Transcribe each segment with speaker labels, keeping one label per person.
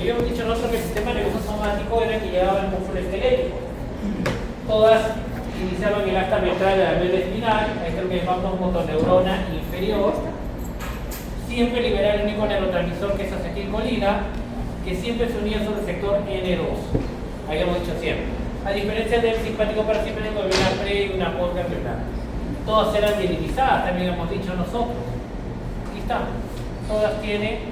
Speaker 1: Habíamos dicho nosotros que el sistema nervioso somático era el que llevaba el músculo esquelético. Todas iniciaban el asta ventral de la médula espinal, esto es lo que llamamos motoneurona inferior. Siempre liberaba el único neurotransmisor que es acetilcolina, que siempre se unía sobre el sector N2. Habíamos dicho siempre. A diferencia del simpático parasimpático, había una pre y una postganglionar. Todas eran mielinizadas, también hemos dicho nosotros. Aquí están. Todas tienen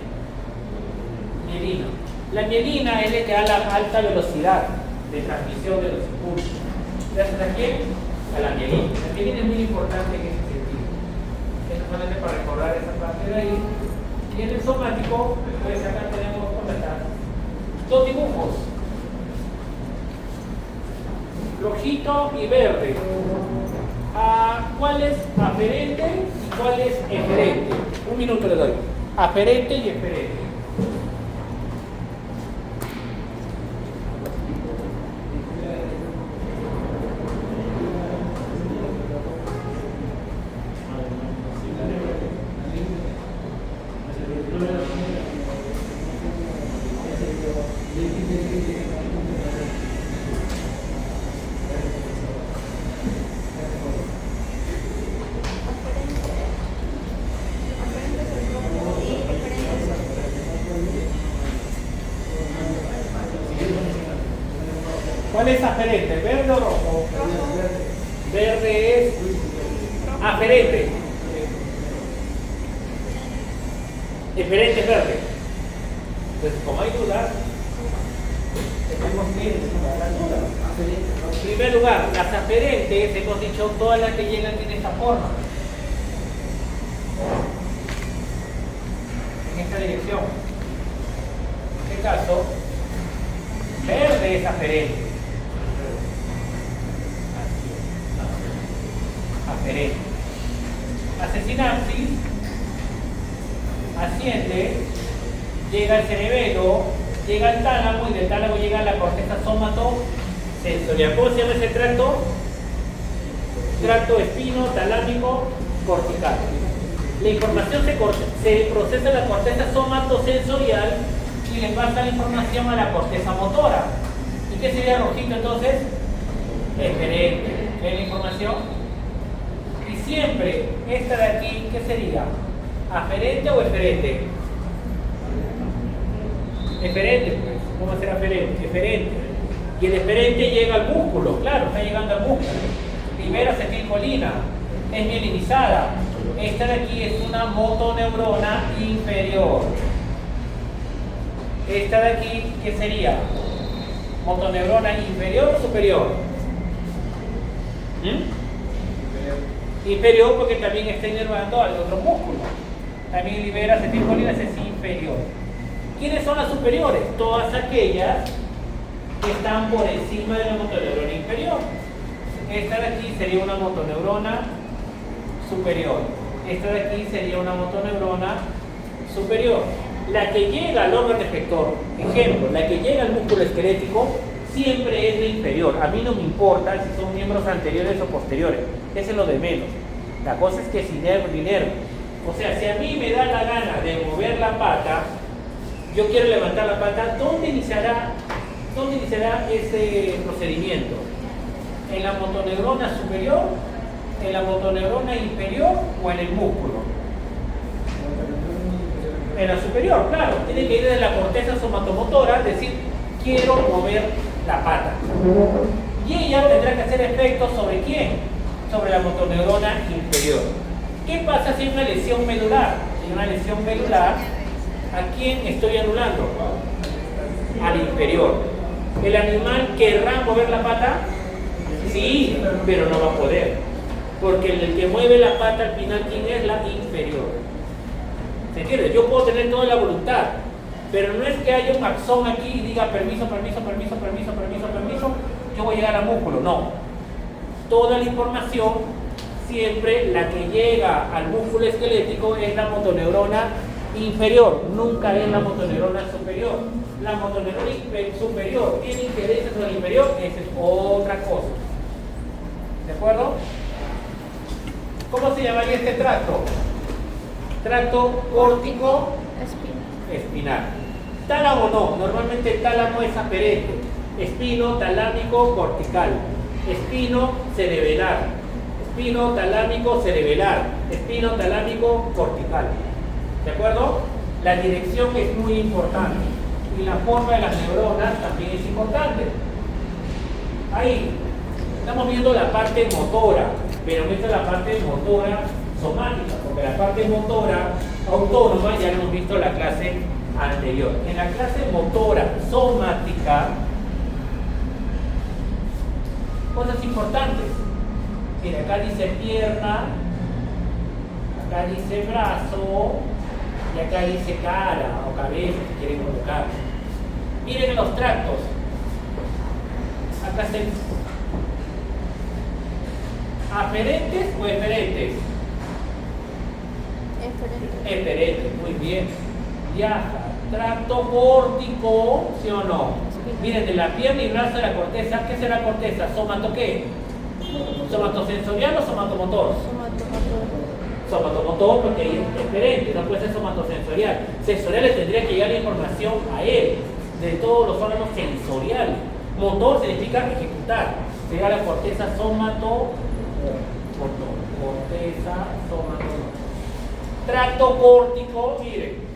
Speaker 1: mielina. La mielina es la que da la alta velocidad de transmisión de los impulsos. ¿Gracias a quién? A la mielina. La mielina es muy importante en ese sentido. Esto solamente para recordar esa parte de ahí. Y en el somático, pues acá tenemos dos dibujos. Rojito y verde. ¿Cuál es aferente y cuál es eferente? Un minuto le doy. Aferente y eferente. ¿Cuál es aferente? ¿Verde o rojo? Verde es aferente. Eferente es verde. Entonces, como hay dudas, tenemos que descartar las dudas. En primer lugar, las aferentes, hemos dicho, todas las que llegan tienen esta forma. En esta dirección. En este caso, verde es aferente. Aferente. Hace sinapsis, asciende, llega al cerebelo, llega al tálamo y del tálamo llega a la corteza somatosensorial. ¿Cómo se llama ese tracto? Tracto espino talámico cortical. La información se procesa en la corteza somatosensorial y le pasa la información a la corteza motora. ¿Y qué sería rojito entonces? Eferente. ¿Ven la información? Y siempre, esta de aquí, ¿qué sería? ¿Aferente o eferente? Eferente, pues. ¿Cómo será aferente? Eferente. Y el eferente llega al músculo, claro, está llegando al músculo. Libera acetilcolina, es mielinizada. Esta de aquí es una motoneurona inferior. Esta de aquí, ¿qué sería? ¿Motoneurona inferior o superior? Inferior porque también está inervando al otro músculo. También libera acetilcolina, es inferior. ¿Quiénes son las superiores? Todas aquellas que están por encima de la motoneurona inferior. Esta de aquí sería una motoneurona superior. Esta de aquí sería una motoneurona superior. La que llega al órgano efector, ejemplo, la que llega al músculo esquelético, siempre es la inferior. A mí no me importa si son miembros anteriores o posteriores. Eso es lo de menos. La cosa es que si nervo ni nervo. O sea, si a mí me da la gana de mover la pata, yo quiero levantar la pata, ¿dónde iniciará ese procedimiento? ¿En la motoneurona superior? ¿En la motoneurona inferior o en el músculo? En la superior, claro. Tiene que ir desde la corteza somatomotora, decir, quiero mover la pata. Y ella tendrá que hacer efecto ¿sobre quién? Sobre la motoneurona inferior. ¿Qué pasa si hay una lesión medular? Si hay una lesión medular, ¿a quién estoy anulando? Al inferior. ¿El animal querrá mover la pata? Sí, pero no va a poder. Porque el que mueve la pata al final, ¿quién es? La inferior. ¿Se entiende? Yo puedo tener toda la voluntad, pero no es que haya un axón aquí y diga permiso, yo voy a llegar al músculo. No. Toda la información, siempre la que llega al músculo esquelético es la motoneurona inferior, nunca es la motoneurona superior. La motoneurona superior tiene intereses sobre el inferior, esa es otra cosa. ¿De acuerdo? ¿Cómo se llamaría este tracto? Tracto córtico espinal. Tálamo no, normalmente el tálamo es aferente. Espino talámico cortical. Espino cerebelar. Espino talámico cerebelar. Espino talámico cortical. ¿De acuerdo? La dirección es muy importante. Y la forma de las neuronas también es importante. Ahí estamos viendo la parte motora, pero esta es la parte motora somática, porque la parte motora autónoma ya lo hemos visto en la clase anterior. En la clase motora somática, cosas importantes. Mira, acá dice pierna, acá dice brazo y acá dice cara o cabeza si quieren colocar. Miren los tractos. Acá se ¿aferentes o eferentes? Eferentes, muy bien. Viaja. Tracto córtico, ¿sí o no? Miren, de la pierna y brazo de la corteza, ¿qué será la corteza? ¿Somato qué? ¿Somatosensorial o somatomotor? Somatomotor porque es eferente, no puede ser somatosensorial. Sensorial le tendría que llegar la información a él, de todos los órganos sensoriales. Motor significa ejecutar. Sería la corteza somatomotor. Corteza somatomotor. Tracto córtico, miren,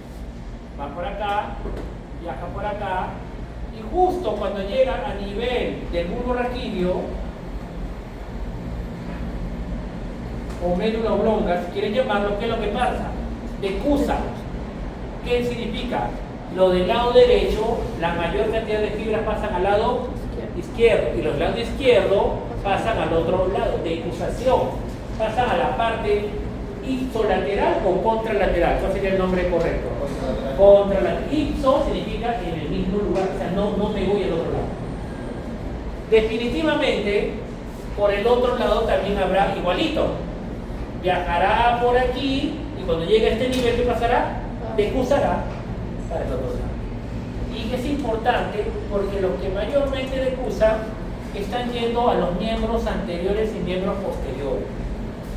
Speaker 1: va por acá, viaja por acá, y justo cuando llega a nivel del bulbo raquídeo o médula oblonga, si quieren llamarlo, ¿qué es lo que pasa? Decusa. ¿Qué significa? Lo del lado derecho, la mayor cantidad de fibras pasan al lado izquierdo, y los lados izquierdos pasan al otro lado, decusación, pasan a la parte ipsolateral o contralateral. ¿Cuál sería el nombre correcto? Contralateral. Ipso significa en el mismo lugar, o sea, no me voy al otro lado. Definitivamente, por el otro lado también habrá igualito. Viajará por aquí y cuando llegue a este nivel, ¿qué pasará? Decusará para el otro lado. Y es importante porque los que mayormente decusan están yendo a los miembros anteriores y miembros posteriores.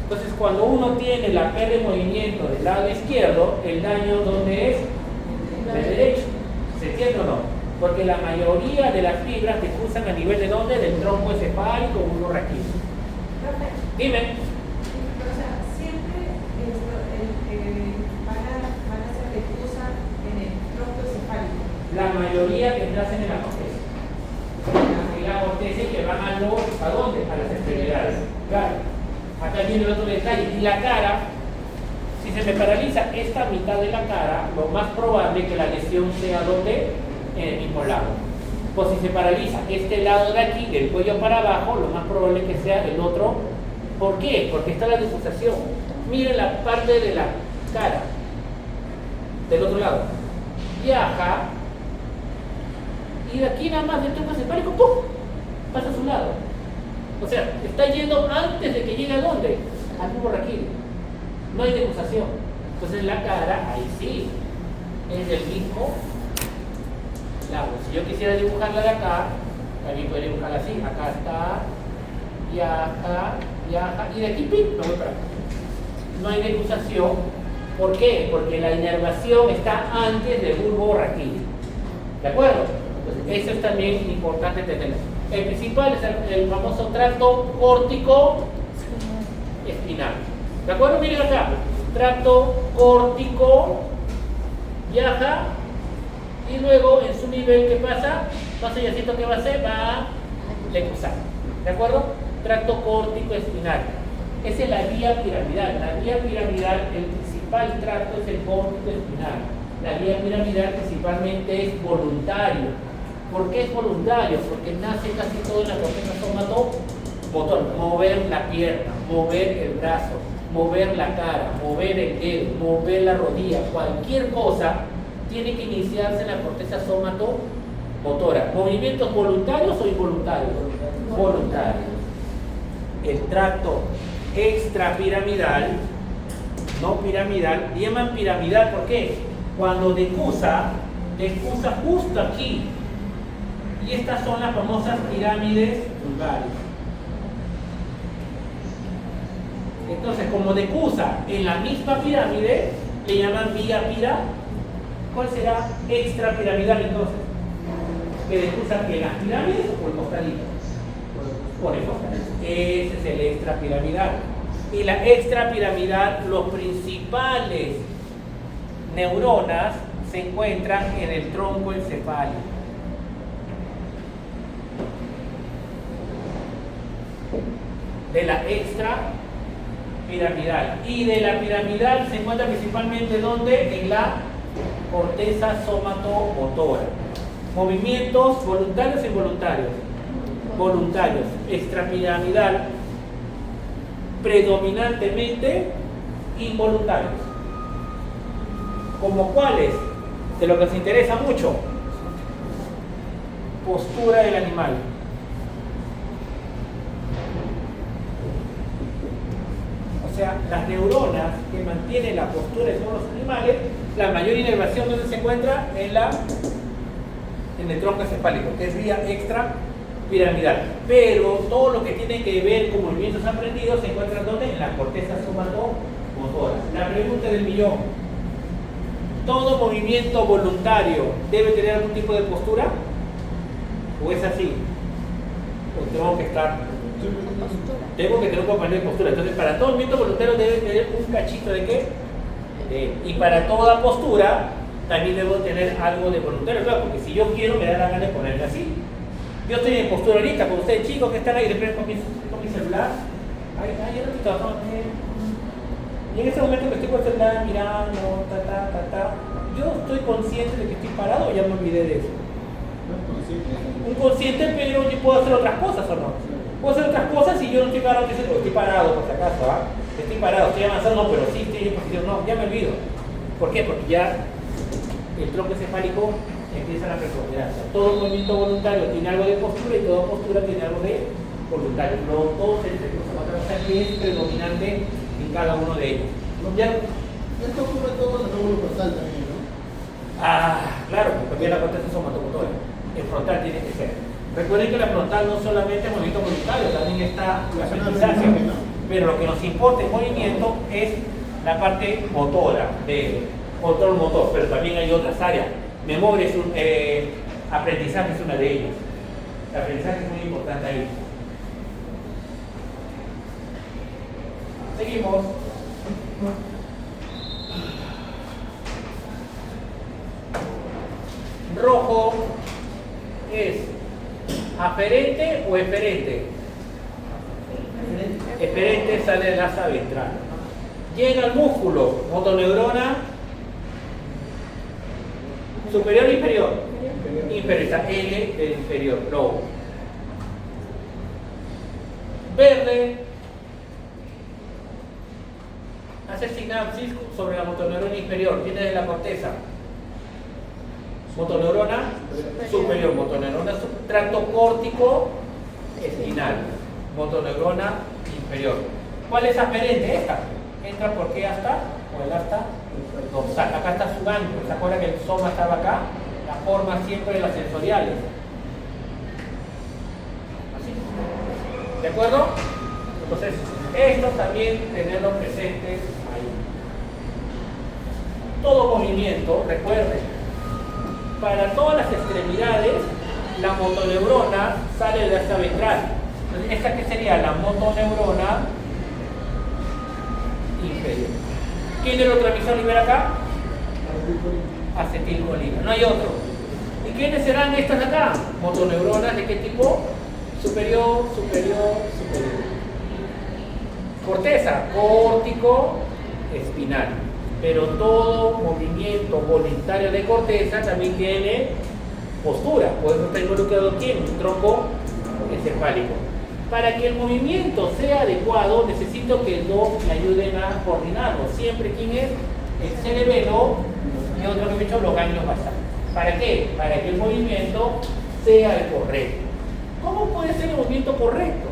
Speaker 1: Entonces, cuando uno tiene la P de movimiento del lado izquierdo, el daño ¿dónde es? Del derecho. ¿Se entiende o no? Porque la mayoría de las fibras decusan a nivel de ¿dónde? Del tronco encefálico o bulbo raquídeo. Dime.
Speaker 2: O sea, siempre van a ser decusa en el tronco encefálico.
Speaker 1: La mayoría que nacen en la corteza. En la corteza y que van ¿a dónde? A las extremidades. Claro. Acá viene el otro detalle. Y la cara, si se me paraliza esta mitad de la cara, lo más probable es que la lesión sea ¿dónde? En el mismo lado. Pues si se paraliza este lado de aquí, del cuello para abajo, lo más probable es que sea el otro. ¿Por qué? Porque está la decusación. Miren la parte de la cara, del otro lado. Viaja, y de aquí nada más del tronco encefálico, ¡pum!, pasa a su lado. O sea, está yendo antes de que llegue a dónde? Al bulbo raquídeo. No hay decusación. Entonces la cara, ahí sí, es del mismo lado. Si yo quisiera dibujarla de acá, también podría dibujarla así. Acá está, viaja, y de aquí, ¡pim!, me voy para acá. No hay decusación. ¿Por qué? Porque la inervación está antes del bulbo raquídeo. ¿De acuerdo? Entonces, eso es también importante tenerlo. El principal es el famoso tracto córtico espinal. ¿De acuerdo? Miren acá. Tracto córtico, viaja y luego en su nivel, ¿qué pasa? Pasa y así que va a hacer, va a decusar. ¿De acuerdo? Tracto córtico espinal. Esa es la vía piramidal. La vía piramidal, el principal tracto es el córtico espinal. La vía piramidal principalmente es voluntario. ¿Por qué es voluntario? Porque nace casi todo en la corteza somatomotor. Mover la pierna, mover el brazo, mover la cara, mover el dedo, mover la rodilla, cualquier cosa tiene que iniciarse en la corteza somatomotora. ¿Movimientos voluntarios o involuntarios? Voluntarios. El tracto extrapiramidal, no piramidal, le llaman piramidal, ¿por qué? Cuando decusa justo aquí. Y estas son las famosas pirámides vulgares. Entonces, como decusa en la misma pirámide, le llaman vía ¿Cuál será extrapiramidal entonces? ¿Que descruza que las pirámides o el costadito? Por el costadito. Ese es el extrapiramidal. Y la extrapiramidal, los principales neuronas se encuentran en el tronco encefálico. De la extrapiramidal. Y de la piramidal se encuentra principalmente ¿dónde? En la corteza somatomotora. Movimientos voluntarios e involuntarios. Voluntarios. Extrapiramidal, predominantemente involuntarios. ¿Como cuáles? De lo que nos interesa mucho. Postura del animal. O sea, las neuronas que mantienen la postura de todos los animales, la mayor inervación donde se encuentra en el tronco encefálico, que es vía extrapiramidal. Pero todo lo que tiene que ver con movimientos aprendidos se encuentra ¿dónde? En la corteza somatomotora. La pregunta del millón: ¿todo movimiento voluntario debe tener algún tipo de postura? ¿O es así? ¿O tengo que tener un componente de postura? Entonces, para todo movimiento voluntario debe tener un cachito de qué? Y para toda postura también debo tener algo de voluntario, claro, porque si yo quiero me da la gana de ponerme así. Yo estoy en postura ahorita con ustedes chicos que están ahí, después con mi celular. Ay, y en ese momento que estoy con el celular mirando, yo estoy consciente de que estoy parado o ya me olvidé de eso. Un consciente, pero yo puedo hacer otras cosas o no. Puedo hacer otras cosas y yo no estoy parado, estoy parado por si acaso, estoy parado, estoy avanzando, no, pero sí estoy en posición, no, ya me olvido. ¿Por qué? Porque ya el tronco encefálico empieza a preponderancia. Todo movimiento voluntario tiene algo de postura y toda postura tiene algo de voluntario. Luego todos el que es predominante en cada uno de ellos. ¿Ya?
Speaker 3: Esto ocurre todo en el lóbulo frontal también, ¿no?
Speaker 1: Claro, porque la corteza somatomotora. El frontal tiene que ser. Recuerden que la frontal no solamente es movimiento voluntario, también está la aprendizaje. Pero lo que nos importa en movimiento es la parte motora, de control motor, pero también hay otras áreas. Memoria es aprendizaje es una de ellas. El aprendizaje es muy importante ahí. Seguimos. Rojo es aferente o eferente. Eferente sale del asa ventral. Llega al músculo, motoneurona superior o inferior. Inferior, está L del inferior, lobo. Verde hace sinapsis sobre la motoneurona inferior, viene de la corteza. Motoneurona superior, motoneurona tracto córtico espinal, motoneurona inferior. ¿Cuál es aferente? Esta. Entra porque hasta, o el hasta dorsal. Acá está su ganglio. ¿Se acuerdan que el soma estaba acá? La forma siempre de las sensoriales. Así. ¿De acuerdo? Entonces, esto también tenerlo presente ahí. Todo movimiento, recuerden, para todas las extremidades, la motoneurona sale de esta ventral. Entonces, ¿esta qué sería? La motoneurona inferior. ¿Qué neurotransmisor libera acá? Acetilcolina. No hay otro. ¿Y quiénes serán estas de acá? Motoneuronas ¿de qué tipo? Superior, superior, superior. Corteza, córtico, espinal. Pero todo movimiento voluntario de corteza también tiene postura. Por eso está involucrado aquí en un tronco encefálico. Para que el movimiento sea adecuado, necesito que dos me ayuden a coordinarlo. Siempre, ¿quién es? El cerebelo y otro que me he dicho, los ganglios basales. ¿Para qué? Para que el movimiento sea el correcto. ¿Cómo puede ser el movimiento correcto?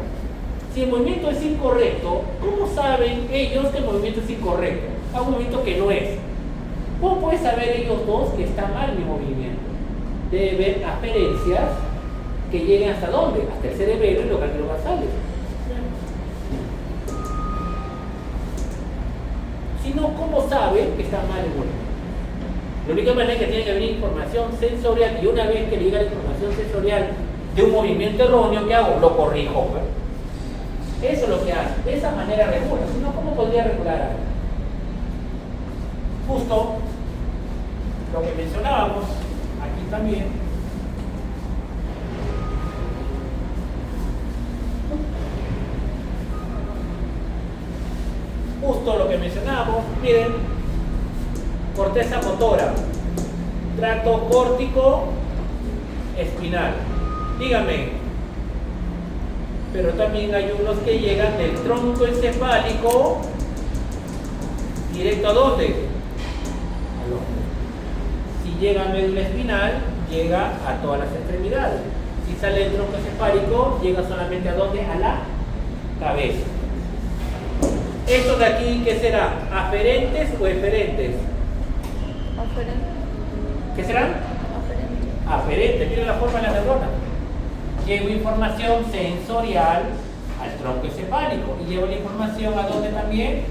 Speaker 1: Si el movimiento es incorrecto, ¿cómo saben ellos que el movimiento es incorrecto? A un movimiento que no es. ¿Cómo pueden saber ellos dos que está mal mi movimiento? Debe haber aferencias que lleguen hasta dónde? Hasta el cerebelo y los ganglios basales. Si no, ¿cómo saben que está mal el movimiento? La única manera que tiene que venir información sensorial, y una vez que llega la información sensorial de un movimiento erróneo, ¿qué hago? Lo corrijo, pues. Eso es lo que hace. De esa manera regula. Si no, ¿cómo podría regular algo? Justo lo que mencionábamos aquí también. Justo lo que mencionábamos, miren, corteza motora, tracto córtico espinal. Dígame, pero también hay unos que llegan del tronco encefálico directo a ¿dónde? Al hombro. Si llega a médula espinal, llega a todas las extremidades. Si sale del tronco encefálico, llega solamente a ¿dónde? A la cabeza. ¿Estos de aquí qué serán? ¿Aferentes o eferentes?
Speaker 2: Aferente.
Speaker 1: ¿Qué serán?
Speaker 2: Aferente.
Speaker 1: Aferentes. Miren la forma de la neurona. Llevo información sensorial al tronco encefálico y llevo la información ¿a dónde también?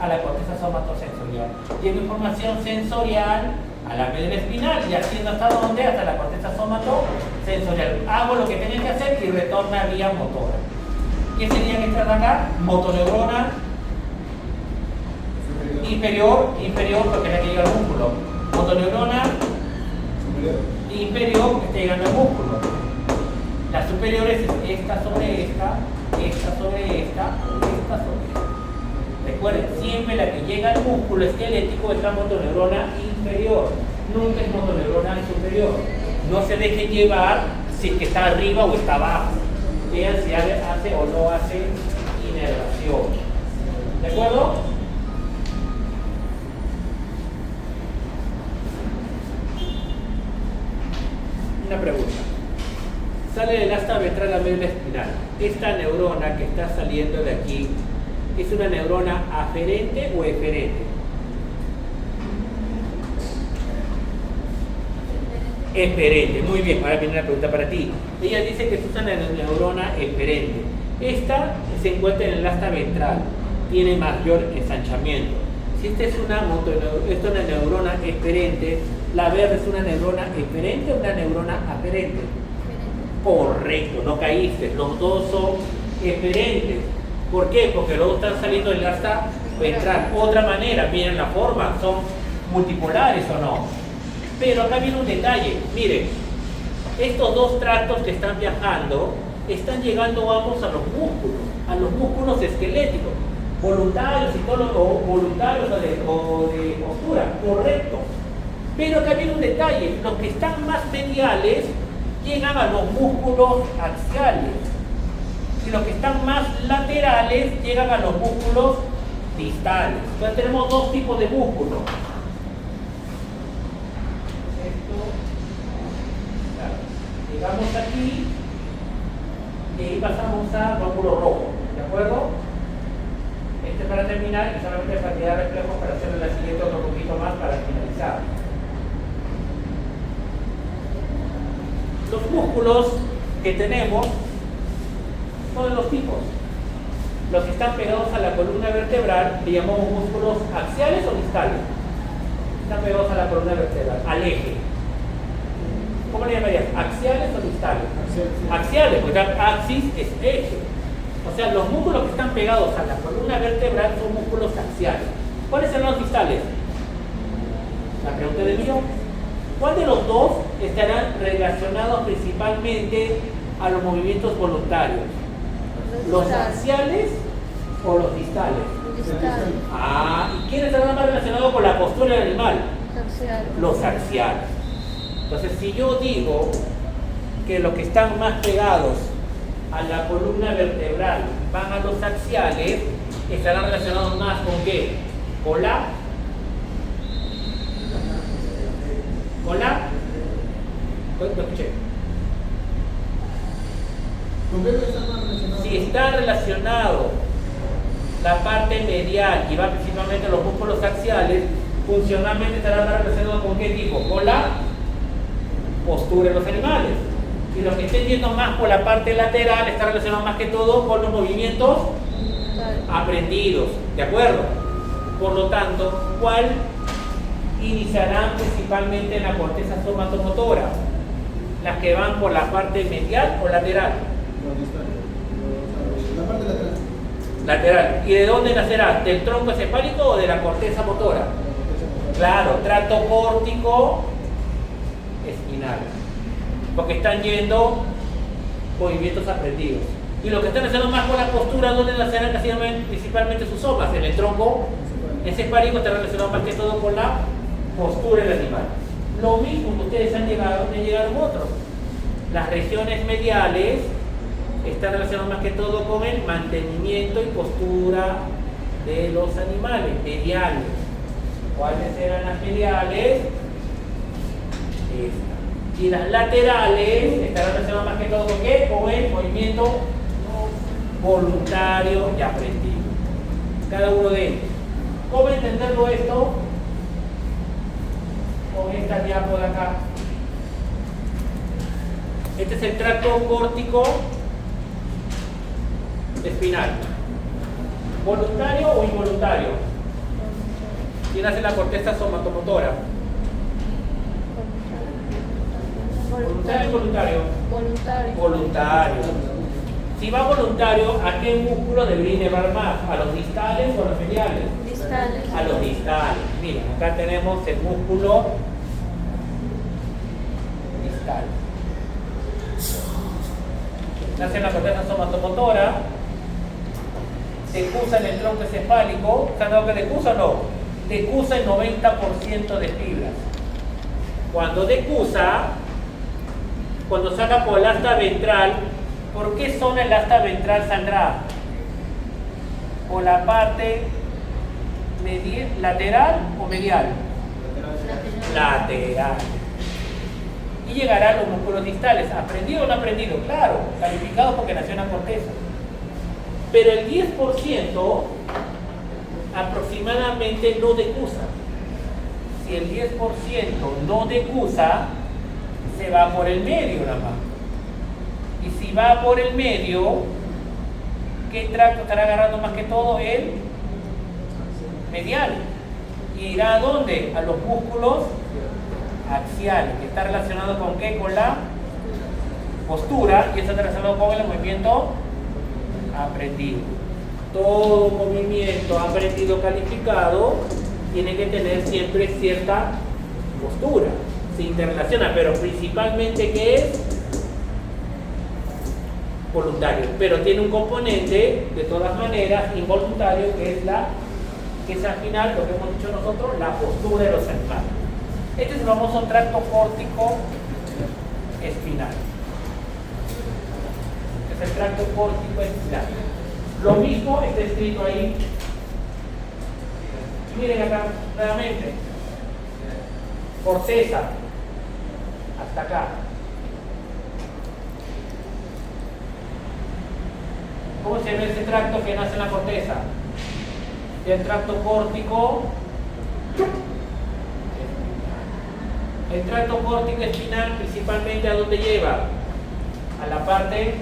Speaker 1: A la corteza somatosensorial. Llevo información sensorial a la médula espinal y haciendo hasta dónde? Hasta la corteza somatosensorial. Hago lo que tenía que hacer y retorna vía motora. ¿Qué serían estas de acá? Motoneurona inferior, porque es la que llega al músculo. Motoneurona inferior, que está llegando al músculo. Las superiores es esta sobre esta, esta sobre esta, esta sobre esta. Recuerden, siempre la que llega al músculo esquelético es la motoneurona inferior, nunca es motoneurona superior. No se dejen llevar si es que está arriba o está abajo. Vean si hace o no hace inervación. ¿De acuerdo? Una pregunta. Sale del asta ventral a médula espinal. Esta neurona que está saliendo de aquí, ¿es una neurona aferente o eferente? Eferente, muy bien. Ahora viene una pregunta para ti. Ella dice que es una neurona eferente. Esta se encuentra en el asta ventral, tiene mayor ensanchamiento. Si esta es una neurona eferente, ¿la verde es una neurona eferente o una neurona aferente? Correcto, no caíste, los dos son eferentes. ¿Por qué? Porque los dos están saliendo del asta ventral. Otra manera, miren la forma, son multipolares o no. Pero acá viene un detalle, miren, estos dos tractos que están viajando, están llegando ambos a los músculos esqueléticos, voluntarios y todo, o voluntarios o de postura, correcto. Pero acá viene un detalle, los que están más mediales llegan a los músculos axiales y los que están más laterales llegan a los músculos distales. Entonces tenemos dos tipos de músculos. Llegamos aquí y ahí pasamos a músculo rojo, ¿de acuerdo? Este para terminar y solamente para tirar reflejos para hacerle la siguiente otro poquito más para finalizar. Los músculos que tenemos son de dos tipos. Los que están pegados a la columna vertebral le llamamos músculos axiales o distales. Están pegados a la columna vertebral, al eje. ¿Cómo le llamarías? ¿Axiales o distales? Axiales, porque axis es eje. O sea, los músculos que están pegados a la columna vertebral son músculos axiales. ¿Cuáles son los distales? La pregunta del millón. ¿Cuál de los dos estarán relacionados principalmente a los movimientos voluntarios? ¿Los axiales o los distales? ¿Y quiénes estarán más relacionados con la postura del animal? Los axiales. Entonces, si yo digo que los que están más pegados a la columna vertebral van a los axiales, estarán relacionados más con ¿qué? Con la ¿lo escuché?
Speaker 3: ¿Con qué está más relacionado?
Speaker 1: Si está relacionado la parte medial y va principalmente a los músculos axiales, funcionalmente estará más relacionado con ¿qué tipo? Con la postura de los animales. Y los que estén yendo más por la parte lateral está relacionado más que todo con los movimientos aprendidos, ¿de acuerdo? Por lo tanto, ¿cuál iniciarán principalmente en la corteza somatomotora, las que van por la parte medial o lateral.
Speaker 3: La parte lateral.
Speaker 1: Lateral. ¿Y de dónde nacerá? ¿Del tronco encefálico o de la corteza motora? Claro, tracto córtico espinal. Porque están yendo movimientos aprendidos. Y lo que están haciendo más con la postura, ¿dónde nacerán principalmente sus somas? En el tronco encefálico está relacionado más que todo con la postura del animal. Lo mismo que ustedes han llegaron otros. Las regiones mediales están relacionadas más que todo con el mantenimiento y postura de los animales mediales. ¿Cuáles eran las mediales? Esta. Y las laterales están relacionadas más que todo con ¿qué? Con el movimiento voluntario y aprendido. Cada uno de ellos. ¿Cómo entenderlo esto? Con esta diapo de acá. Este es el tracto córtico espinal. ¿Voluntario o involuntario? ¿Quién hace la corteza somatomotora? ¿Voluntario o involuntario?
Speaker 2: Voluntario.
Speaker 1: Voluntario. Si va voluntario, ¿a qué músculo debería llevar más? ¿A los distales o a los mediales?
Speaker 2: Distales.
Speaker 1: A los distales. Miren, acá tenemos el músculo distal. Nace en la corteza somatomotora, decusa en el tronco encefálico. ¿Se han dado que decusa o no? Decusa el 90% de fibras. Cuando decusa, cuando saca por el asta ventral, ¿por qué zona el asta ventral saldrá? ¿Por la parte lateral o medial? Lateral. Y llegará a los músculos distales. ¿Aprendido o no aprendido? Claro, calificado porque nació en la corteza. Pero el 10% aproximadamente no decusa. Si el 10% no decusa, se va por el medio nada más. Y si va por el medio, ¿qué tracto estará agarrando más que todo? El medial. ¿Y irá a dónde? A los músculos axiales, que está relacionado con ¿qué? Con la postura, y está relacionado con el movimiento aprendido. Todo movimiento aprendido calificado tiene que tener siempre cierta postura. Se interrelaciona, pero principalmente ¿qué es? Voluntario. Pero tiene un componente, de todas maneras, involuntario, que es al final lo que hemos dicho nosotros, la postura de los animales. Este es el famoso tracto córtico espinal. Este es el tracto córtico espinal. Lo mismo está escrito ahí. Miren acá, nuevamente. Corteza. Hasta acá. ¿Cómo se ve ese tracto que nace en la corteza? El tracto córtico. El tracto córtico espinal principalmente ¿a dónde lleva? A la parte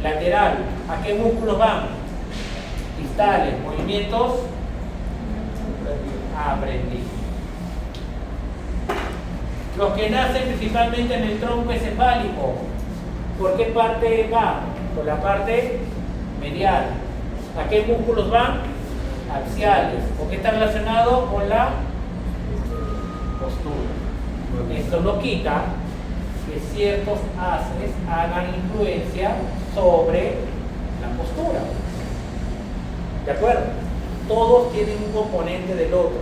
Speaker 1: lateral. ¿A qué músculos van? Distales, movimientos aprendidos. Los que nacen principalmente en el tronco encefálico, ¿por qué parte va? Por la parte medial. ¿A qué músculos van? Axiales. ¿Por qué está relacionado con la postura? Esto no quita que ciertos haces hagan influencia sobre la postura. ¿De acuerdo? Todos tienen un componente del otro.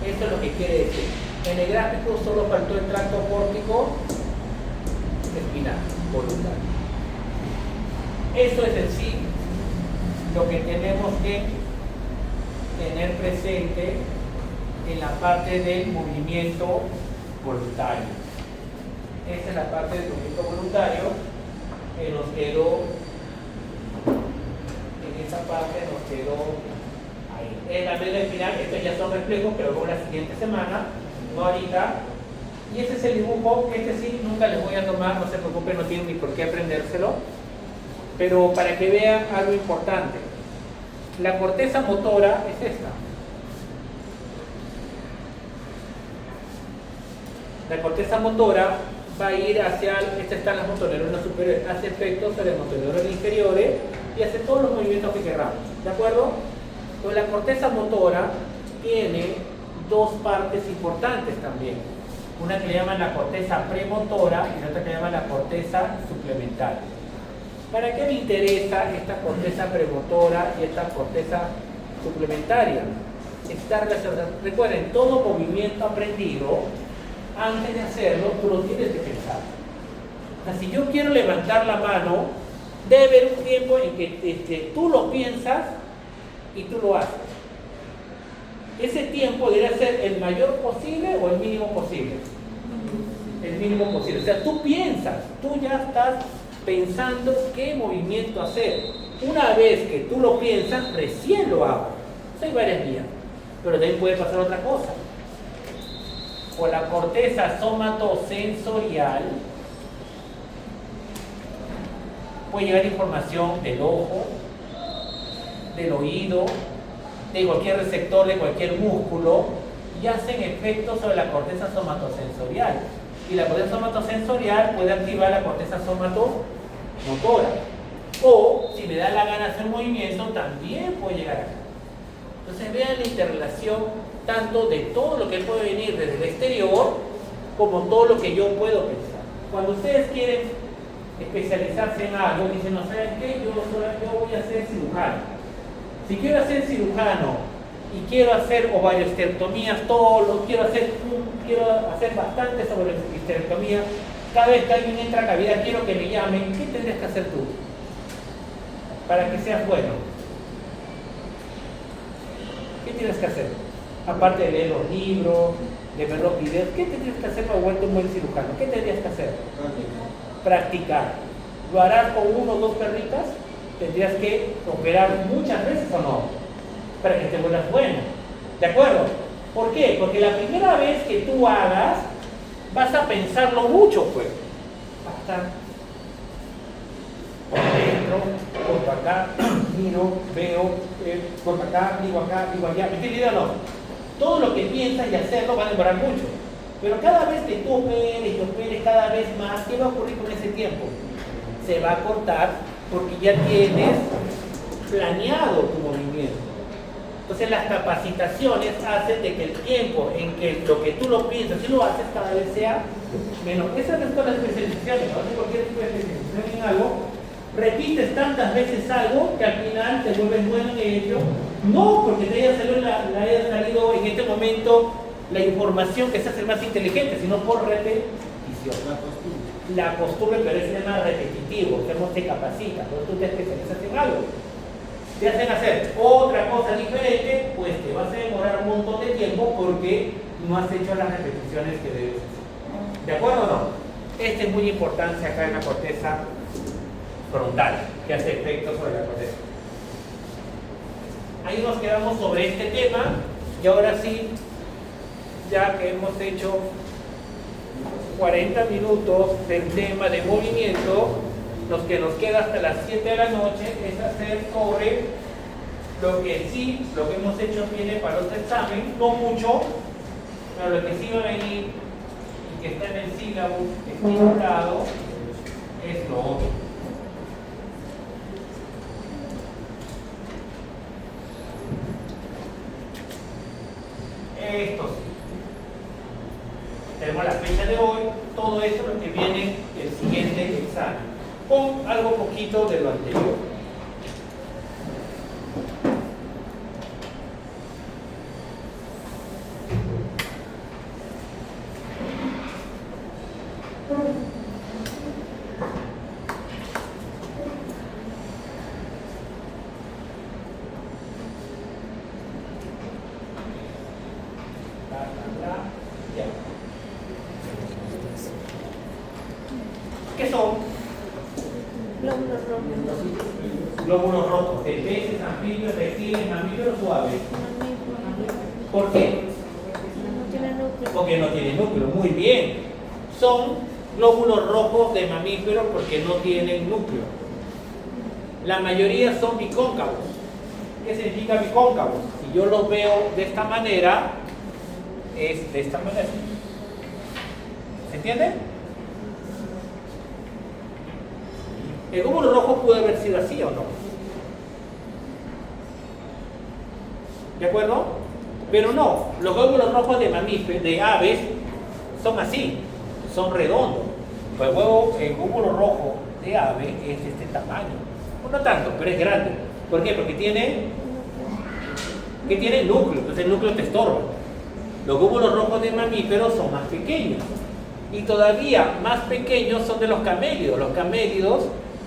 Speaker 1: Eso es lo que quiere decir. En el gráfico solo faltó el tracto córtico espinal, voluntario. Eso es en sí lo que tenemos que tener presente en la parte del movimiento voluntario. Esa es la parte del movimiento voluntario que nos quedó, en esa parte nos quedó ahí. En la medida final, estos ya son reflejos, pero luego la siguiente semana, no ahorita. Y ese es el dibujo, que este sí nunca les voy a tomar, no se preocupen, no tienen ni por qué aprendérselo. Pero para que vean algo importante, la corteza motora es esta. La corteza motora va a ir hacia, estas están las motoneuronas superiores, hace efectos sobre las motoneuronas inferiores y hace todos los movimientos que queramos, ¿de acuerdo? Pues la corteza motora tiene dos partes importantes también, una que le llaman la corteza premotora y la otra que le llaman la corteza suplementaria. ¿Para qué me interesa esta corteza premotora y esta corteza suplementaria? Está relacionada. Recuerden, todo movimiento aprendido, antes de hacerlo, tú lo tienes que pensar. O sea, si yo quiero levantar la mano, debe haber un tiempo en que tú lo piensas y tú lo haces. Ese tiempo debe ser el mayor posible o el mínimo posible. El mínimo posible. O sea, tú piensas, tú ya estás pensando qué movimiento hacer. Una vez que tú lo piensas, recién lo hago. Hay varias vías, pero también puede pasar otra cosa. O la corteza somatosensorial puede llegar información del ojo, del oído, de cualquier receptor, de cualquier músculo, y hacen efectos sobre la corteza somatosensorial. Y la corteza somatosensorial puede activar la corteza somatomotora. O, si me da la gana hacer movimiento, también puede llegar acá. Entonces vean la interrelación tanto de todo lo que puede venir desde el exterior como todo lo que yo puedo pensar. Cuando ustedes quieren especializarse en algo, dicen, no, ¿saben qué? Yo voy a ser cirujano. Si quiero ser cirujano y quiero hacer ovariosterectomías, quiero hacer bastante sobre la histerectomía, cada vez que alguien entra a cavidad quiero que me llamen, ¿qué tendrías que hacer tú? Para que seas bueno. ¿Qué tienes que hacer? Aparte de leer los libros, de ver los videos, ¿qué tendrías que hacer para volverte un buen cirujano? ¿Qué tendrías que hacer? Practicar. ¿Lo harás con uno o dos perritas? Tendrías que operar muchas veces o no, para que te vuelvas bueno. ¿De acuerdo? ¿Por qué? Porque la primera vez que tú hagas, vas a pensarlo mucho, pues. Va a estar por dentro, corto acá, miro, veo, corto acá, digo allá. ¿Me entiendes o no? Todo lo que piensas y hacerlo va a demorar mucho. Pero cada vez que tú operes cada vez más, ¿qué va a ocurrir con ese tiempo? Se va a cortar porque ya tienes planeado tu movimiento. Entonces las capacitaciones hacen de que el tiempo en que lo que tú lo piensas y lo haces cada vez sea menos. Esas son todas las especializaciones, ¿no? De cualquier tipo de especialización en algo, repites tantas veces algo que al final te vuelves bueno en ello, no porque te haya salido en este momento la información que se hace más inteligente, sino por repetición. La costumbre, pero es más repetitivo, te capacita, cuando tú te especializas en algo. Te hacen hacer otra cosa diferente, pues te vas a demorar un montón de tiempo porque no has hecho las repeticiones que debes hacer. ¿De acuerdo o no? Esta es muy importante acá en la corteza frontal, que hace efecto sobre la corteza. Ahí nos quedamos sobre este tema y ahora sí, ya que hemos hecho 40 minutos del tema de movimiento, lo que nos queda hasta las 7 de la noche es hacer sobre lo que sí, lo que hemos hecho viene para otro examen, no mucho, pero lo que sí va a venir y que está en el sílabo estipulado es lo otro. Esto sí. Tenemos la fecha de hoy, todo esto es lo que viene el siguiente examen, con algo poquito de lo anterior. ¿Qué son? Glóbulos rojos de peces, anfibios, reptiles, mamíferos suaves. ¿Por qué? Porque no tiene núcleo. Muy bien. Son glóbulos rojos de mamíferos porque no tienen núcleo. La mayoría son bicóncavos. ¿Qué significa bicóncavos? Si yo los veo de esta manera, es de esta manera. ¿Se entiende? El glóbulo rojo puede haber sido así o no. ¿De acuerdo? Pero no, los glóbulos rojos de mamíferos, de aves, son así, son redondos. El glóbulo rojo de ave es de este tamaño. No tanto, pero es grande. ¿Por qué? Porque tiene núcleo, entonces el núcleo te estorba. Los glóbulos rojos de mamíferos son más pequeños. Y todavía más pequeños son de los camélidos. Los camélidos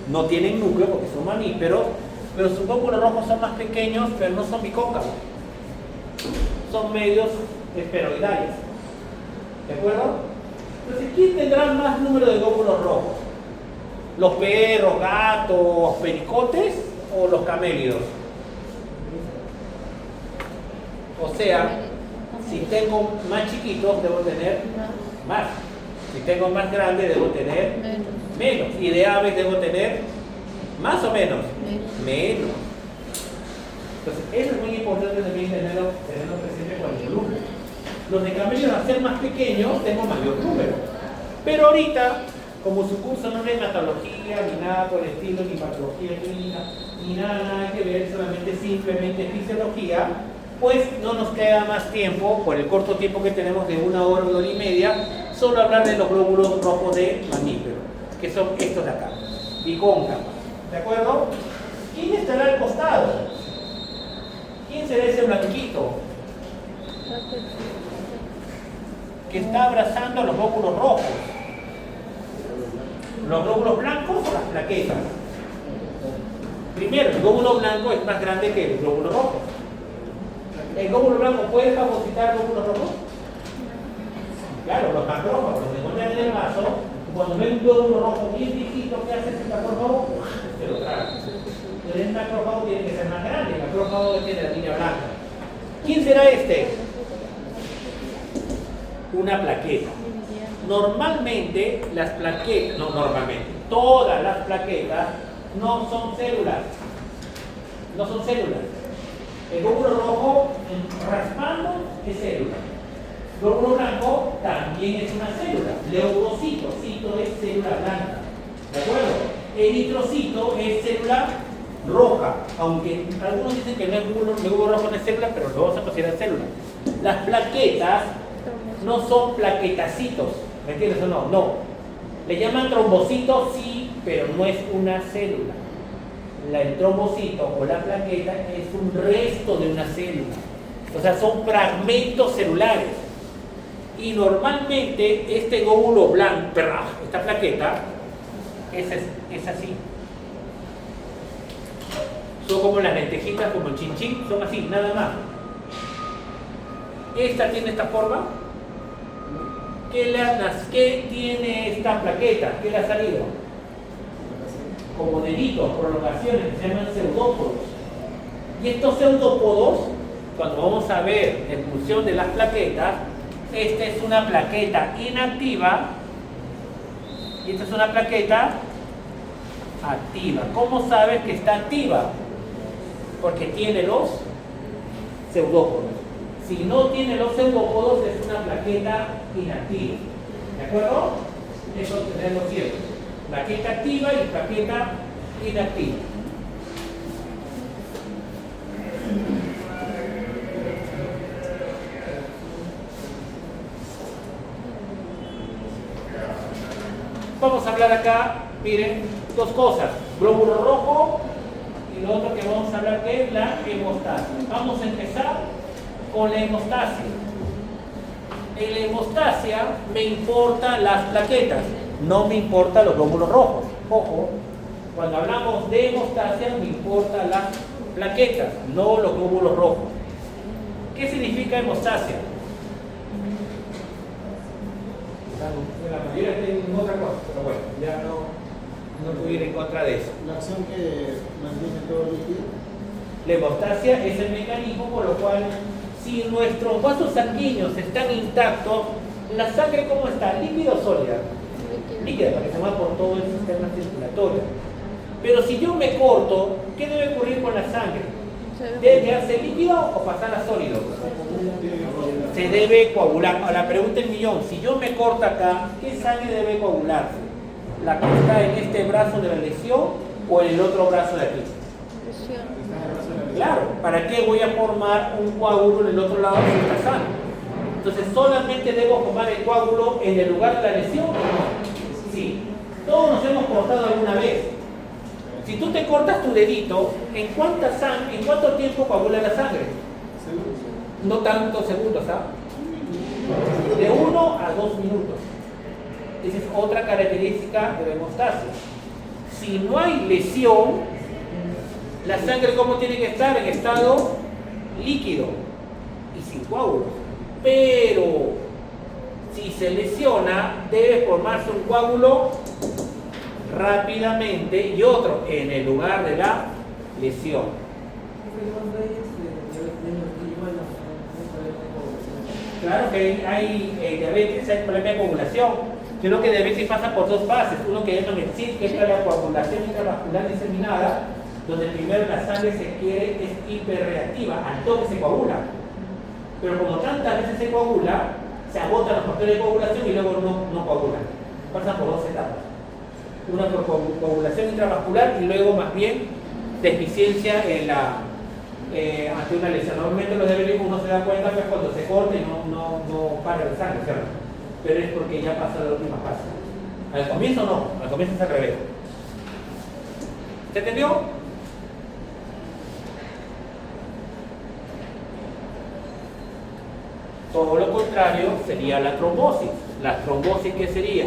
Speaker 1: no tienen núcleo porque son mamíferos, pero sus glóbulos rojos son más pequeños, pero no son bicóncavos. Son medios esferoidales. ¿De acuerdo? Entonces, ¿quién tendrá más número de glóbulos rojos? ¿Los perros, gatos, pericotes o los camélidos? O sea, si tengo más chiquitos, debo tener más. Si tengo más grandes, debo tener menos. Y de aves debo tener más o menos. Menos. Entonces, eso es muy importante también tenerlo presente con el número. Los de camellos, al ser más pequeños, tengo mayor número. Pero ahorita, como su curso no es hematología, ni nada por el estilo, ni patología clínica, ni nada que ver, solamente simplemente fisiología, pues no nos queda más tiempo, por el corto tiempo que tenemos de 1 hora, 1 hora y media, solo hablar de los glóbulos rojos de mamífero, que son estos de acá, bicóncavos. ¿De acuerdo? ¿Quién estará al costado? ¿Quién será ese blanquito que está abrazando los glóbulos rojos? ¿Los glóbulos blancos o las plaquetas? Primero, el glóbulo blanco es más grande que el glóbulo rojo. ¿El glóbulo blanco puede fagocitar glóbulos rojos? Claro, los macrófagos los encuentran en el vaso, y cuando ven un glóbulo rojo bien viejito, ¿qué hace ese macrófago? Se lo traga. Pero el macrófago tiene que ser más grande, el macrófago tiene la línea blanca. ¿Quién será este? Una plaqueta. Normalmente las plaquetas, no normalmente, todas las plaquetas no son células. No son células. El glóbulo rojo, raspando, es célula. El glóbulo blanco también es una célula. Leucocito, cito es célula blanca. ¿De acuerdo? Eritrocito es célula roja, aunque algunos dicen que el glóbulo rojo no es célula, pero lo vamos a considerar célula. Las plaquetas no son plaquetacitos, ¿me entiendes o no? No. Le llaman trombocitos, sí, pero no es una célula. El trombocito o la plaqueta es un resto de una célula. O sea, son fragmentos celulares. Y normalmente este glóbulo blanco, esta plaqueta, es así. Son como las lentejitas, como el chinchín, son así, nada más. Esta tiene esta forma. ¿Qué tiene esta plaqueta? ¿Qué le ha salido? Como deditos, prolongaciones, que se llaman pseudópodos. Y estos pseudópodos, cuando vamos a ver la expulsión de las plaquetas, esta es una plaqueta inactiva y esta es una plaqueta activa. ¿Cómo sabes que está activa? Porque tiene los pseudópodos. Si no tiene los pseudópodos, es una plaqueta inactiva. ¿De acuerdo? Eso tenemos siempre. Plaqueta activa y plaqueta inactiva. Vamos a hablar acá, miren, dos cosas. Glóbulo rojo y lo otro que vamos a hablar que es la hemostasia. Vamos a empezar con la hemostasia. En la hemostasia me importan las plaquetas, no me importan los glóbulos rojos. Ojo, cuando hablamos de hemostasia me importan las plaquetas, no los glóbulos rojos. ¿Qué significa hemostasia? La mayoría tienen otra cosa, pero bueno, ya no puedo ir en contra de eso.
Speaker 3: La acción que mantiene todo el líquido.
Speaker 1: La hemostasia es el mecanismo por lo cual, si nuestros vasos sanguíneos están intactos, la sangre ¿cómo está? ¿Líquida o sólida? Líquida, para que se mueva por todo el sistema circulatorio. Pero si yo me corto, ¿qué debe ocurrir con la sangre? ¿Debe quedarse líquido o pasar a sólido? Se debe coagular. Ahora pregunta el millón, si yo me corto acá, ¿qué sangre debe coagularse? ¿La que está en este brazo de la lesión o en el otro brazo de aquí? Claro, ¿para qué voy a formar un coágulo en el otro lado si está sano? Entonces, ¿solamente debo formar el coágulo en el lugar de la lesión o no? Sí. Todos nos hemos cortado alguna vez. Si tú te cortas tu dedito, ¿en cuánto tiempo coagula la sangre? No tantos segundos, ¿ah? De 1 a 2 minutos. Esa es otra característica de la hemostasia. Si no hay lesión, la sangre ¿cómo tiene que estar? En estado líquido y sin coágulos. Pero si se lesiona, debe formarse un coágulo rápidamente y otro en el lugar de la lesión. Claro que hay diabetes, hay problema de coagulación. Yo creo que diabetes pasa por dos fases. Uno que llaman el CID, que es la coagulación intravascular diseminada, donde primero la sangre es hiperreactiva, al toque se coagula. Pero como tantas veces se coagula, se agotan los factores de coagulación y luego no coagulan. Pasan por dos etapas. Una por coagulación intravascular y luego más bien deficiencia ante una lesión. Normalmente los diabéticos uno se da cuenta que cuando se corta y no para la sangre, ¿cierto? Pero es porque ya pasa la última fase. Al comienzo no, al comienzo es al revés. ¿Se entendió? Todo lo contrario sería la trombosis. La trombosis, ¿qué sería?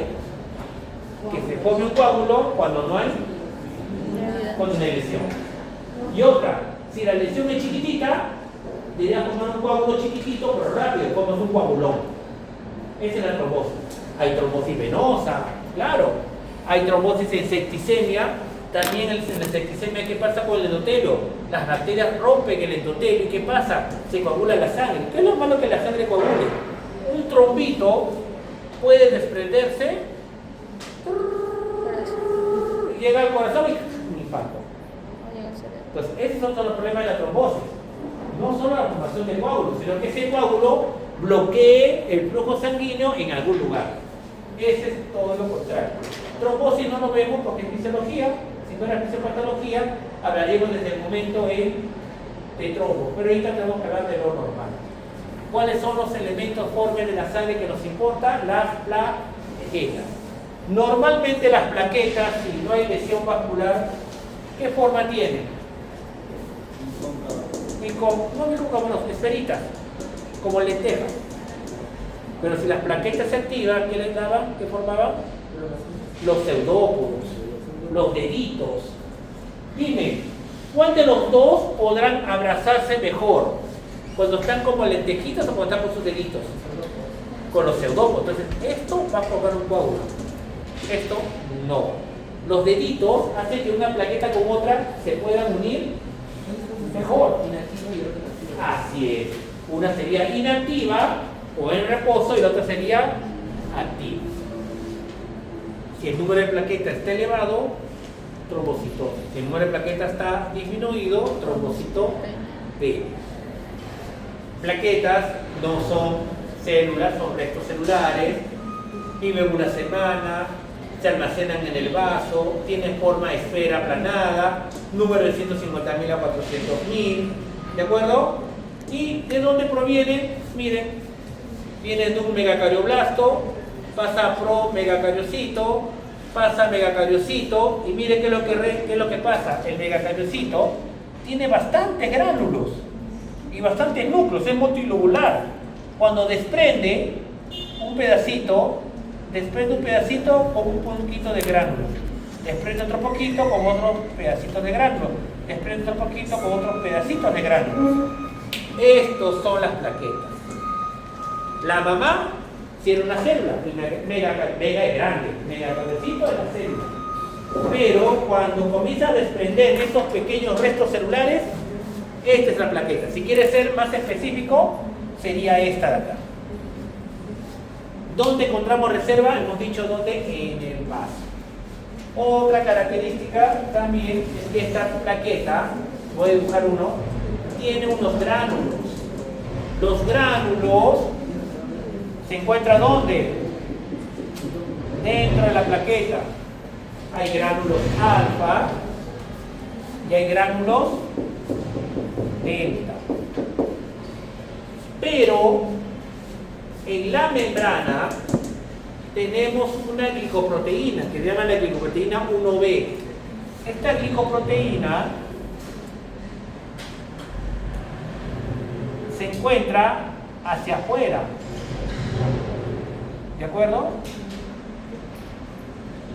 Speaker 1: Que se forme un coágulo cuando no hay lesión. Y otra, si la lesión es chiquitita, debería formar un coágulo chiquitito, pero rápido, formas un coagulón. Esa es la trombosis. Hay trombosis venosa, claro. Hay trombosis en septicemia. También en la septicemia, ¿qué pasa con el endotelio? Las bacterias rompen el endotelio. ¿Y qué pasa? Se coagula la sangre. ¿Qué es lo malo que la sangre coagule? Un trombito puede desprenderse, llega al corazón y un infarto. Entonces, esos son los problemas de la trombosis. No solo la formación de coágulos, sino que ese coágulo bloquee el flujo sanguíneo en algún lugar. Ese es todo lo contrario. Trombosis no lo vemos porque es fisiología. Si no era fisiopatología, hablaríamos desde el momento de trombo. Pero ahorita tenemos que hablar de lo normal. ¿Cuáles son los elementos formes de la sangre que nos importa? Las plaquetas. Normalmente las plaquetas, si no hay lesión vascular, ¿qué forma tienen? Esferitas, como lentejas. Pero si las plaquetas se activan, ¿qué les daban? ¿Qué formaban? Los pseudópodos, los deditos. Dime, ¿cuál de los dos podrán abrazarse mejor? ¿Cuando están como lentejitas o cuando están con sus deditos? Con los pseudópodos. Entonces, esto va a formar un coágulo. Esto no. Los deditos hacen que una plaqueta con otra se puedan unir mejor. Así es. Una sería inactiva o en reposo y la otra sería activa. Si el número de plaquetas está elevado, trombocitosis. Si el número de plaquetas está disminuido, trombocito B. Plaquetas no son células, son restos celulares, viven una semana, se almacenan en el vaso, tienen forma de esfera aplanada, número de 150.000 a 400.000, ¿de acuerdo? ¿Y de dónde provienen? Miren, vienen de un megacarioblasto, pasa a promegacariocito, pasa a megacariocito, y miren qué es lo que pasa. El megacariocito tiene bastantes gránulos y bastantes núcleos, es multilobular. Cuando desprende un pedacito con un poquito de gránulos, desprende otro poquito con otros pedacitos de gránulos, desprende otro poquito con otros pedacitos de gránulos. Estos son las plaquetas. La mamá tiene una célula, mega es grande, megacariocito es la célula. Pero cuando comienza a desprender estos pequeños restos celulares, esta es la plaqueta. Si quiere ser más específico, sería esta de acá. ¿Dónde encontramos reserva? Hemos dicho dónde, en el vaso. Otra característica también es que esta plaqueta, voy a dibujar uno, tiene unos gránulos. Los gránulos se encuentran ¿dónde? Dentro de la plaqueta. Hay gránulos alfa y hay gránulos delta. Pero en la membrana tenemos una glicoproteína que se llama la glicoproteína 1B. Esta glicoproteína se encuentra hacia afuera. ¿De acuerdo?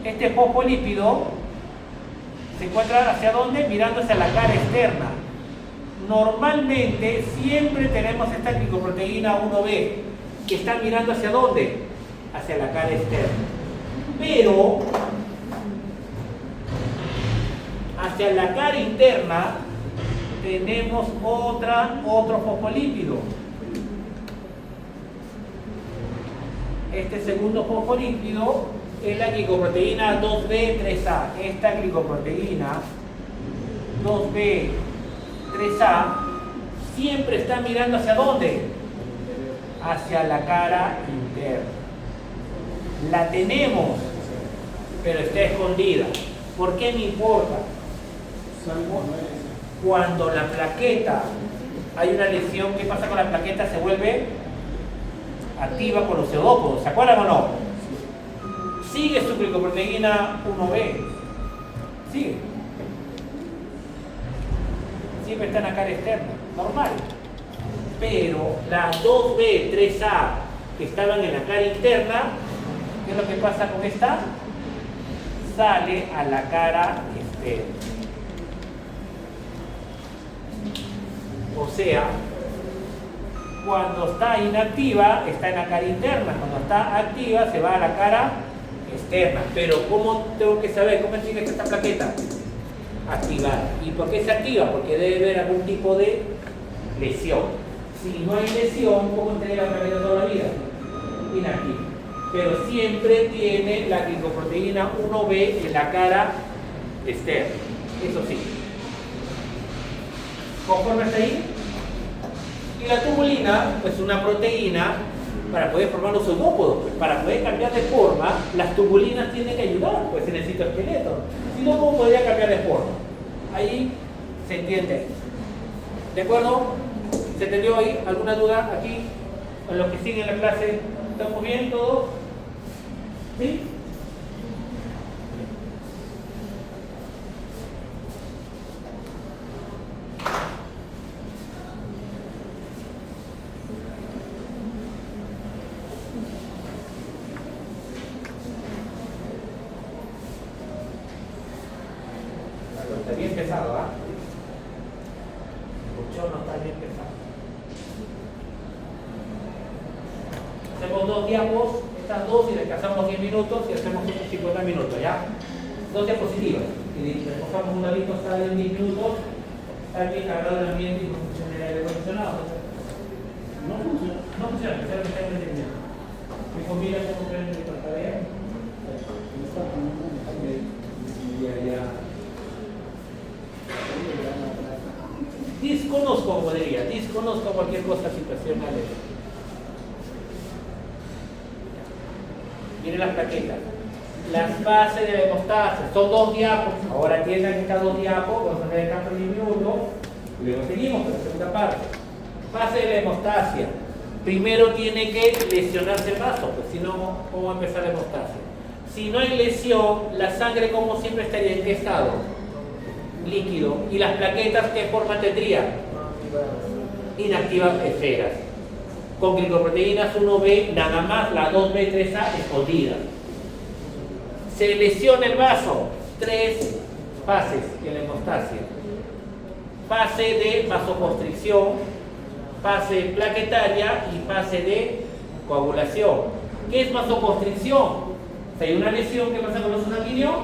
Speaker 1: Este fosfolípido se encuentra hacia dónde? Mirando hacia la cara externa. Normalmente siempre tenemos esta glicoproteína 1B que está mirando hacia dónde? Hacia la cara externa. Pero hacia la cara interna tenemos otro fosfolípido. Este segundo fosfolípido es la glicoproteína 2B3A. Esta glicoproteína 2B3A siempre está mirando hacia dónde? Hacia la cara interna. La tenemos, pero está escondida. ¿Por qué me importa? Cuando la plaqueta, hay una lesión, ¿qué pasa con la plaqueta? Se vuelve activa con los pseudópodos. ¿Se acuerdan o no? Sigue su glicoproteína 1B. Sigue. Siempre está en la cara externa. Normal. Pero las 2B3A que estaban en la cara interna, ¿qué es lo que pasa con esta? Sale a la cara externa. O sea, cuando está inactiva, está en la cara interna. Cuando está activa, se va a la cara externa. Pero ¿cómo tengo que saber? ¿Cómo tiene que esta plaqueta? Activada. ¿Y por qué se activa? Porque debe haber algún tipo de lesión. Si no hay lesión, ¿cómo estaría la plaqueta toda la vida? Inactiva. Pero siempre tiene la glicoproteína 1B en la cara externa. Eso sí. ¿Conforme hasta ahí? Y la tubulina, pues una proteína para poder formar los pseudópodos. Pues, para poder cambiar de forma, las tubulinas tienen que ayudar, pues en el citoesqueleto. Si no, ¿cómo podría cambiar de forma? Ahí se entiende. ¿De acuerdo? ¿Se entendió ahí? ¿Alguna duda aquí? En los que siguen la clase, ¿estamos bien todos? ¿Sí? Está bien pesado, ¿ah? El colchón no está bien pesado. Hacemos 2 diapos, estas 2 y descansamos 10 minutos y hacemos 50 minutos, ¿ya? 2 diapositivas. Y recogemos un ladito, sale en 10 minutos, está bien cargado el ambiente y no funciona el aire acondicionado. No funciona. No funciona, espero que esté entendiendo. ¿Me conviene cómo prende mi pantalla? Desconozco, como diría, desconozco cualquier cosa situacional. Miren las plaquetas. Las bases de la hemostasia son 2 diapos. Ahora entiendan que estas 2 diapos, vamos a hacer el campo de 10 minutos y luego seguimos con la segunda parte. Base de la hemostasia. Primero tiene que lesionarse el vaso, pues si no, ¿cómo va a empezar la hemostasia? Si no hay lesión, la sangre, como siempre, estaría en qué estado? Líquido. ¿Y las plaquetas qué forma tendrían? Inactivas esferas. Con glicoproteínas 1B, nada más la 2B3A escondida. Se lesiona el vaso. 3 fases en la hemostasia. Fase de vasoconstricción, fase plaquetaria y fase de coagulación. ¿Qué es vasoconstricción? Si hay una lesión, ¿qué pasa con los sanguíneos?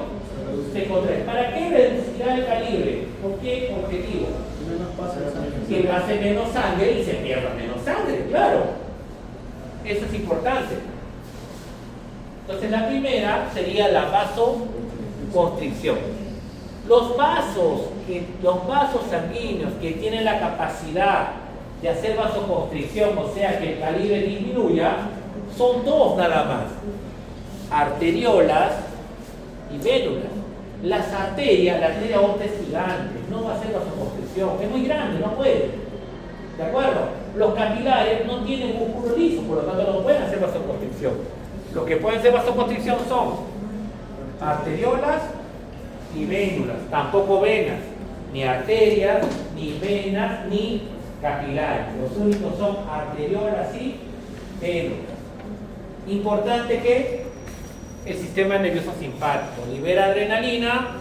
Speaker 1: Se contrae. ¿Para qué reducirá el calibre? ¿Con qué objetivo? Que pase menos sangre y se pierda menos sangre, claro. Eso es importante. Entonces la primera sería la vasoconstricción. Los vasos sanguíneos que tienen la capacidad de hacer vasoconstricción, o sea que el calibre disminuya, son dos nada más: arteriolas y vénulas. Las arterias, la arteria aorta es gigante, no va a hacer vasoconstricción, es muy grande, no puede. ¿De acuerdo? Los capilares no tienen músculo liso, por lo tanto no pueden hacer vasoconstricción. Los que pueden hacer vasoconstricción son arteriolas y vénulas, tampoco venas, ni arterias, ni venas, ni capilares. Los únicos son arteriolas y vénulas. Importante que el sistema nervioso simpático libera adrenalina,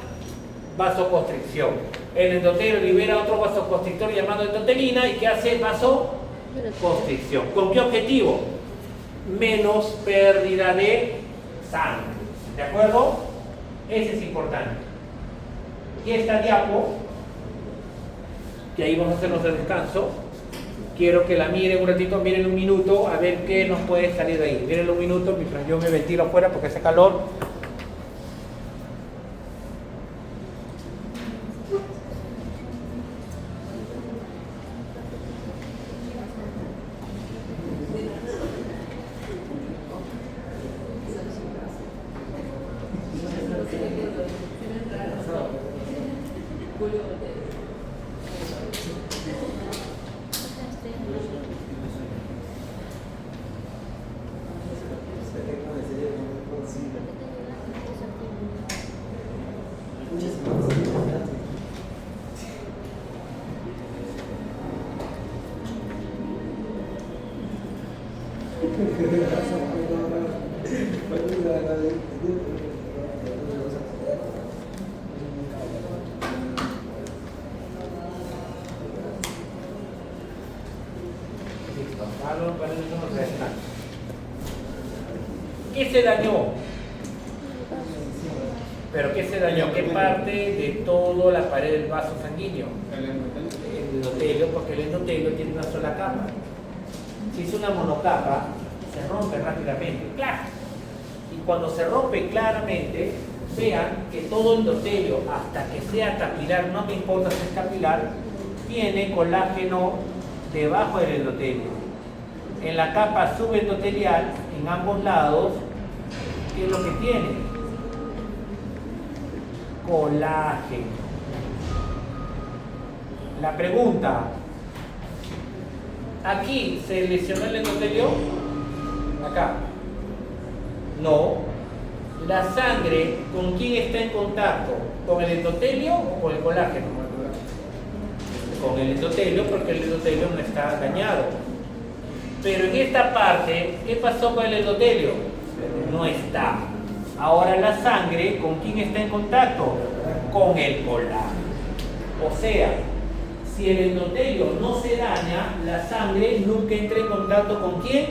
Speaker 1: vasoconstricción. El endotelio libera otro vasoconstrictor llamado endotelina y que hace vasoconstricción. ¿Con qué objetivo? Menos pérdida de sangre. ¿De acuerdo? Ese es importante. Y esta diapo, que ahí vamos a hacernos el descanso, quiero que la miren un ratito, miren un minuto, a ver qué nos puede salir de ahí. Miren un minuto mientras yo me ventilo afuera porque hace calor. ¿Qué se dañó? ¿Pero qué se dañó? ¿Qué parte de toda la pared del vaso sanguíneo? El endotelio, porque el endotelio tiene una sola capa. Si es una monocapa, se rompe rápidamente. ¡Clac! Y cuando se rompe claramente, vean que todo endotelio, hasta que sea capilar, no me importa si es capilar, tiene colágeno debajo del endotelio. En la capa subendotelial, en ambos lados, ¿qué es lo que tiene? Colágeno. La pregunta, ¿aquí se lesionó el endotelio? Acá. No. La sangre, ¿con quién está en contacto? ¿Con el endotelio o con el colágeno? Con el endotelio, porque el endotelio no está dañado. Pero en esta parte, ¿qué pasó con el endotelio? No está. Ahora la sangre, ¿con quién está en contacto? Con el colágeno. O sea, si el endotelio no se daña, la sangre nunca entra en contacto ¿con quién?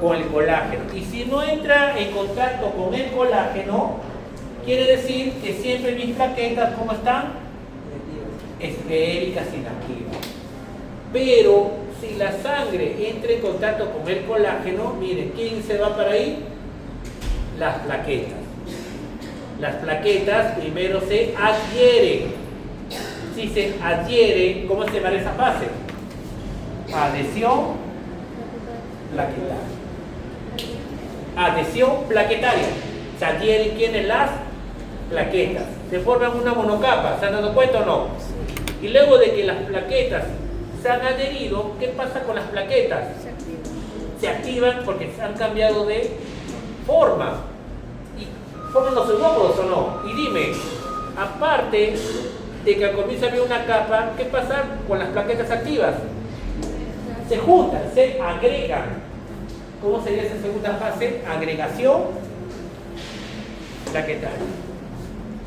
Speaker 1: Con el colágeno. Y si no entra en contacto con el colágeno, quiere decir que siempre mis plaquetas, ¿cómo están? Esféricas, inactivas. Pero si la sangre entra en contacto con el colágeno, miren, ¿quién se va para ahí? Las plaquetas. Las plaquetas primero se adhieren. Si se adhiere, ¿cómo se llama esa fase? Adhesión plaquetaria. Adhesión plaquetaria. Se adhieren ¿quiénes? Las plaquetas. Se forman una monocapa, ¿se han dado cuenta o no? Y luego de que las plaquetas se han adherido, ¿qué pasa con las plaquetas? Se activan porque se han cambiado de forma. ¿Y forman los pseudópodos o no? Y dime, aparte de que al comienzo había una capa, ¿qué pasa con las plaquetas activas? Se juntan, se agregan. ¿Cómo sería esa segunda fase? Agregación plaquetaria.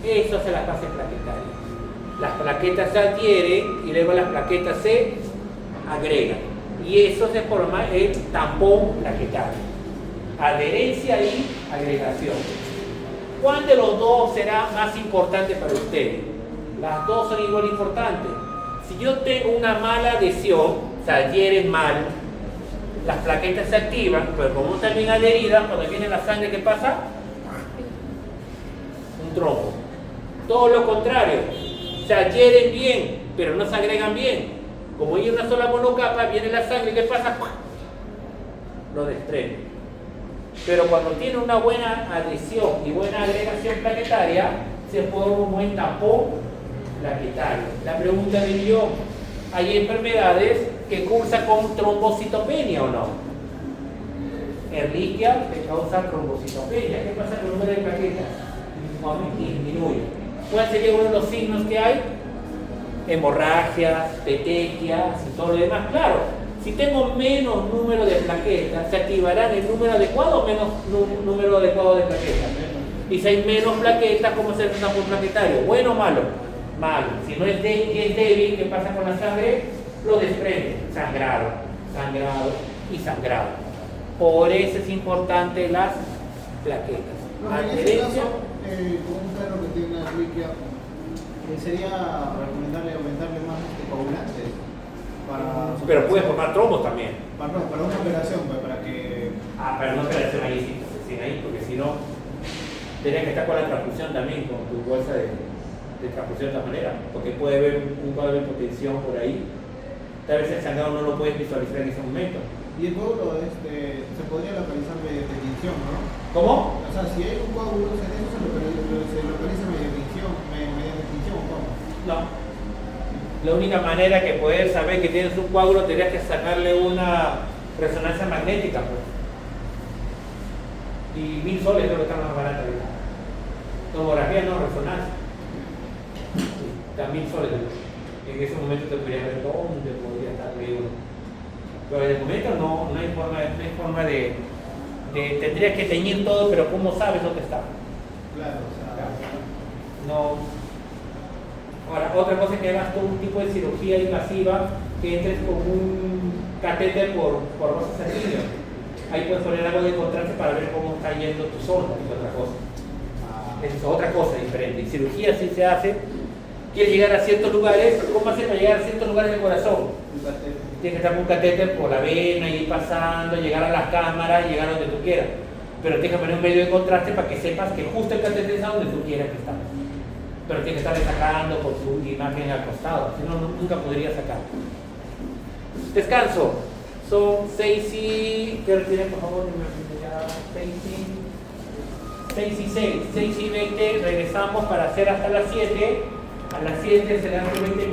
Speaker 1: Eso es la fase plaquetaria. Las plaquetas se adhieren y luego las plaquetas se agregan. Y eso se forma el tampón plaquetario. Adherencia y agregación. ¿Cuál de los dos será más importante para ustedes? Las dos son igual importantes. Si yo tengo una mala adhesión, se adhieren mal, las plaquetas se activan, pero como están bien adheridas, cuando viene la sangre, ¿qué pasa? Un trombo. Todo lo contrario, se adhieren bien, pero no se agregan bien. Como hay una sola monocapa, viene la sangre y ¿qué pasa? Lo desprende. Pero cuando tiene una buena adhesión y buena agregación plaquetaria, se forma un buen tapón plaquetario. La pregunta del millón: ¿hay enfermedades que cursan con trombocitopenia o no? Ehrlichia que causa trombocitopenia. ¿Qué pasa con el número de plaquetas? Disminuye. ¿Cuál sería uno de los signos que hay? Hemorragias, petequias y todo lo demás. Claro, si tengo menos número de plaquetas, ¿se activarán el número adecuado o menos número adecuado de plaquetas? Y si hay menos plaquetas, ¿cómo se hace un tapón plaquetario? ¿Bueno o malo? Malo. Si no es débil, ¿qué pasa con la sangre? Lo desprende. Sangrado, sangrado y sangrado. Por eso es importante las plaquetas.
Speaker 3: En este caso, con un perro que tiene una Ehrlichia, sería recomendable aumentarle más coagulantes para...
Speaker 1: Pero puede formar trombos también.
Speaker 3: Para una operación, pues, para que...
Speaker 1: Pero no operación ahí, sí, sin ahí, porque si no, tendría que estar con la transfusión también, con tu bolsa de transfusión de todas maneras, porque puede haber un cuadro de hipotensión por ahí. Tal vez el sangrado no lo puedes visualizar en ese momento.
Speaker 3: Y el coágulo se podría localizar mediante tinción, ¿no?
Speaker 1: ¿Cómo?
Speaker 3: O sea, si hay un coágulo, se localiza mediante tinción, ¿o cómo?
Speaker 1: No. La única manera que puedes saber que tienes un coágulo, tendrías que sacarle una resonancia magnética, pues. Y 1000 soles creo que está más barata ahorita. Tomografía no, resonancia. Sí, está 1000 soles. En ese momento te podría ver dónde podría estar vivo. Pero en el momento no hay forma de tendrías que teñir todo, pero ¿cómo sabes dónde está?
Speaker 3: Claro, o sea...
Speaker 1: No. Ahora, otra cosa es que hagas todo un tipo de cirugía invasiva, que entres con un catéter por vaso sanguíneo. Ahí puedes poner algo de contraste para ver cómo está yendo tu sonda, es otra cosa. Es otra cosa diferente. Y cirugía sí se hace. Quieres llegar a ciertos lugares, ¿cómo hacer para llegar a ciertos lugares del corazón? Tienes que estar con un catéter por la vena, ir pasando, llegar a las cámaras, llegar a donde tú quieras. Pero tienes que poner un medio de contraste para que sepas que justo el catéter es a donde tú quieras que está. Pero tienes que estar sacando con tu imagen al costado, si no, nunca podría sacar. Descanso. Son 6 y... ¿Qué hora tiene, por favor? 6 y 20. Regresamos para hacer hasta las 7. A las 7 se dan 20 minutos.